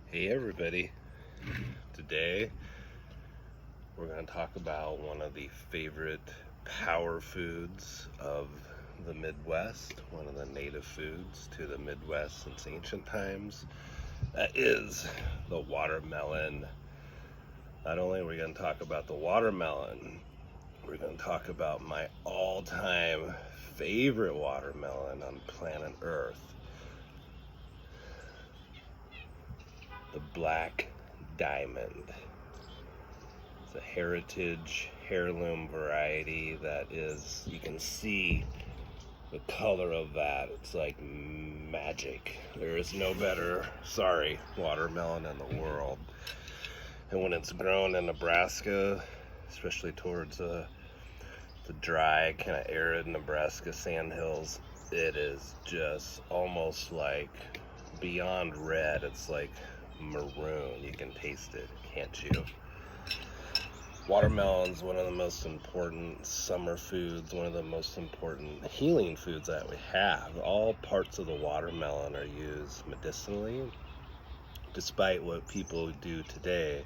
Hey everybody, today we're going to talk about one of the favorite power foods of the Midwest, one of the native foods to the Midwest since ancient times. That is the watermelon. Not only are we going to talk about the watermelon, we're going to talk about my all-time favorite watermelon on planet Earth, the Black Diamond. It's a heritage heirloom variety that is, you can see the color of that. It's like magic. There is no better, watermelon in the world. And when it's grown in Nebraska, especially towards the dry, kind of arid Nebraska sandhills, it is just almost like beyond red. It's like maroon. You can taste it, can't you? Watermelon's one of the most important summer foods, one of the most important healing foods that we have. All parts of the watermelon are used medicinally. Despite what people do today,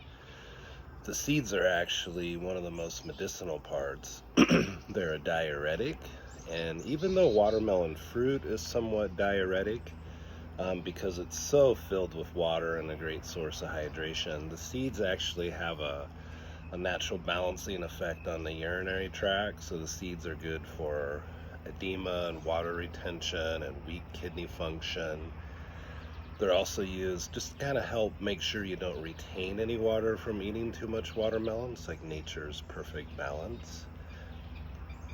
the seeds are actually one of the most medicinal parts. They're a diuretic, and even though watermelon fruit is somewhat diuretic, because it's so filled with water and a great source of hydration, the seeds actually have a natural balancing effect on the urinary tract. So the seeds are good for edema and water retention and weak kidney function. They're also used just to kind of help make sure you don't retain any water from eating too much watermelon. It's like nature's perfect balance.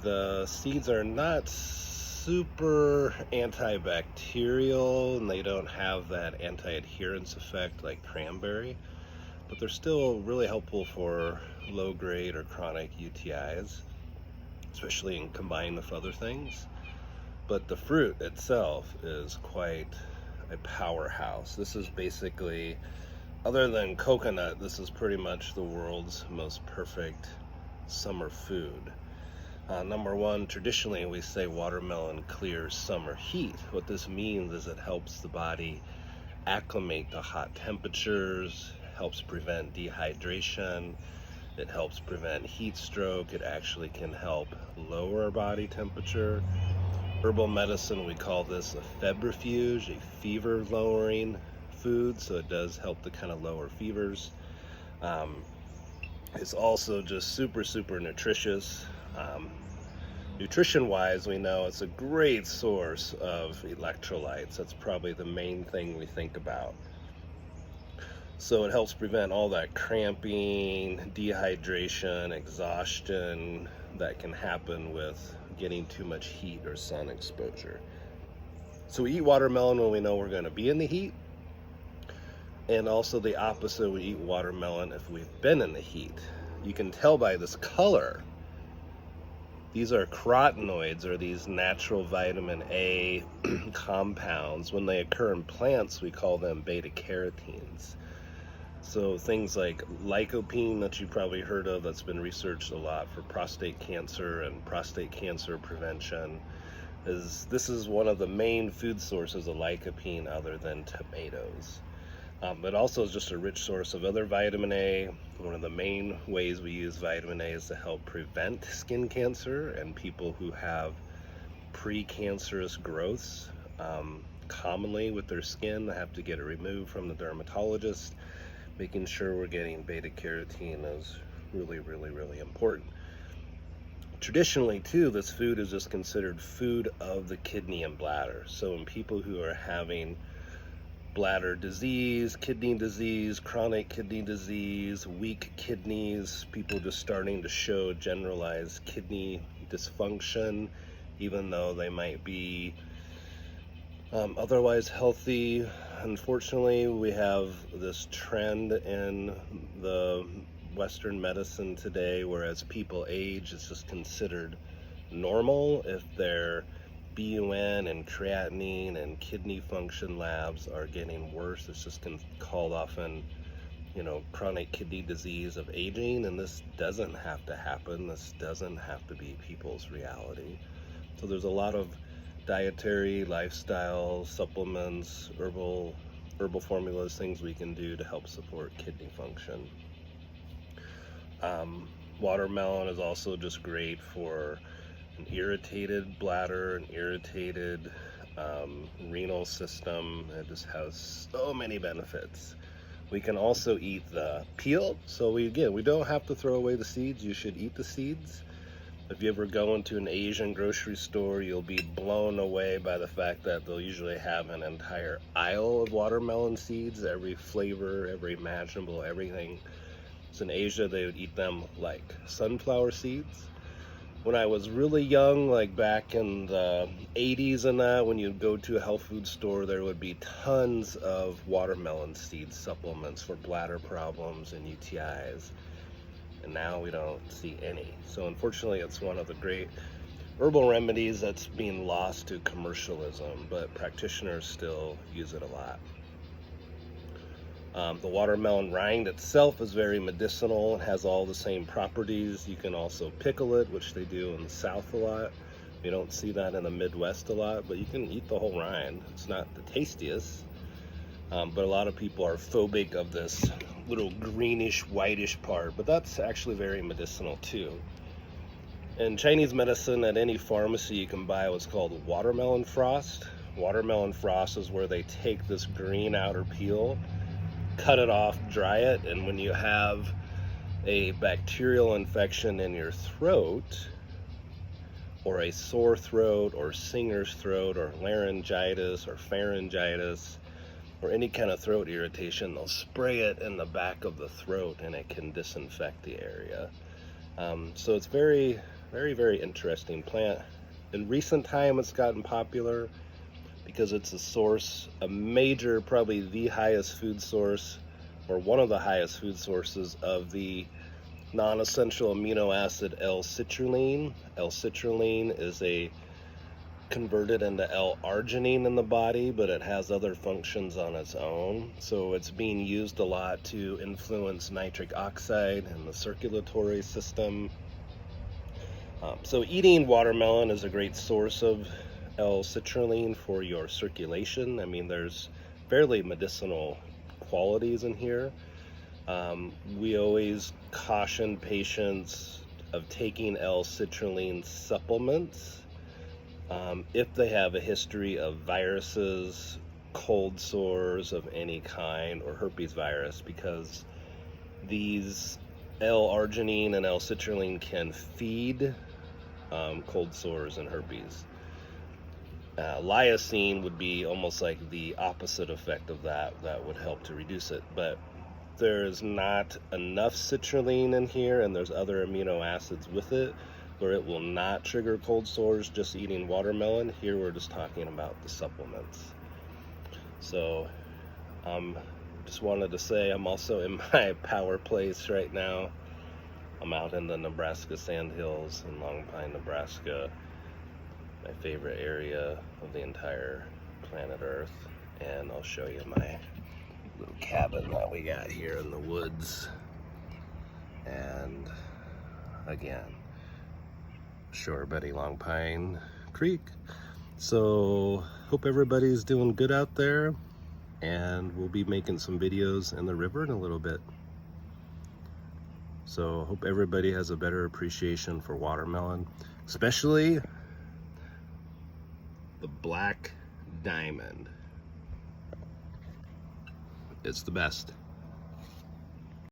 The seeds are not super antibacterial, and they don't have that anti-adherence effect like cranberry, but they're still really helpful for low-grade or chronic UTIs, especially in combined with other things. But the fruit itself is quite a powerhouse. This is basically, other than coconut, this is pretty much the world's most perfect summer food. Number one, traditionally we say watermelon clears summer heat. What this means is it helps the body acclimate to hot temperatures, helps prevent dehydration, it helps prevent heat stroke, it actually can help lower body temperature. Herbal medicine, we call this a febrifuge, a fever lowering food, so it does help to kind of lower fevers. It's also just super nutritious. Nutrition wise, we know it's a great source of electrolytes. That's probably the main thing we think about. So it helps prevent all that cramping, dehydration, exhaustion that can happen with getting too much heat or sun exposure. So we eat watermelon when we know we're going to be in the heat, and also the opposite, we eat watermelon if we've been in the heat. You can tell by this color. These are carotenoids, or these natural vitamin A compounds. When they occur in plants, we call them beta carotenes. So things like lycopene that you've probably heard of, that's been researched a lot for prostate cancer and prostate cancer prevention, this is one of the main food sources of lycopene other than tomatoes. But also is just a rich source of other vitamin A. One of the main ways we use vitamin A is to help prevent skin cancer and people who have precancerous growths. Commonly with their skin, they have to get it removed from the dermatologist. Making sure we're getting beta carotene is really important. Traditionally too, this food is just considered food of the kidney and bladder. So in people who are having bladder disease, kidney disease, chronic kidney disease, weak kidneys, people just starting to show generalized kidney dysfunction, even though they might be otherwise healthy. Unfortunately, we have this trend in the Western medicine today, whereas people age, it's just considered normal if their BUN and creatinine and kidney function labs are getting worse. It's just called often, chronic kidney disease of aging, and this doesn't have to happen. This doesn't have to be people's reality. So there's a lot of dietary, lifestyle, supplements, herbal herbal formulas, things we can do to help support kidney function. Watermelon is also just great for an irritated bladder, an irritated renal system. It just has so many benefits. We can also eat the peel, so we don't have to throw away the seeds. You should eat the seeds. If you ever go into an Asian grocery store, you'll be blown away by the fact that they'll usually have an entire aisle of watermelon seeds, every flavor, every imaginable, everything. So in Asia, they would eat them like sunflower seeds. When I was really young, like back in the 80s and that, when you'd go to a health food store, there would be tons of watermelon seed supplements for bladder problems and UTIs. And now we don't see any. So unfortunately, it's one of the great herbal remedies that's being lost to commercialism, but practitioners still use it a lot. The watermelon rind itself is very medicinal. It has all the same properties. You can also pickle it, which they do in the South a lot. We don't see that in the Midwest a lot, but you can eat the whole rind. It's not the tastiest, but a lot of people are phobic of this little greenish, whitish part, but that's actually very medicinal too. In Chinese medicine, at any pharmacy, you can buy what's called watermelon frost. Watermelon frost is where they take this green outer peel, cut it off, dry it, and when you have a bacterial infection in your throat, or a sore throat, or singer's throat, or laryngitis, or pharyngitis, or any kind of throat irritation, they'll spray it in the back of the throat and it can disinfect the area. So it's very, very, very interesting plant. In recent time, it's gotten popular because it's a source, a major, probably the highest food source, or one of the highest food sources of the non-essential amino acid L-citrulline. L-citrulline is converted into L-arginine in the body, but it has other functions on its own. So it's being used a lot to influence nitric oxide and the circulatory system. So eating watermelon is a great source of L-citrulline for your circulation. I mean, there's fairly medicinal qualities in here. We always caution patients of taking L-citrulline supplements if they have a history of viruses, cold sores of any kind, or herpes virus, because these L-arginine and L-citrulline can feed cold sores and herpes. Lysine would be almost like the opposite effect of that would help to reduce it, but there's not enough citrulline in here, and there's other amino acids with it where it will not trigger cold sores just eating watermelon. Here we're just talking about the supplements. So just wanted to say I'm also in my power place right now. I'm out in the Nebraska Sandhills in Long Pine, Nebraska, my favorite area of the entire planet Earth. And I'll show you my little cabin that we got here in the woods. And again, shore buddy Long Pine Creek. So hope everybody's doing good out there, and we'll be making some videos in the river in a little bit. So hope everybody has a better appreciation for watermelon, especially the black diamond. It's the best.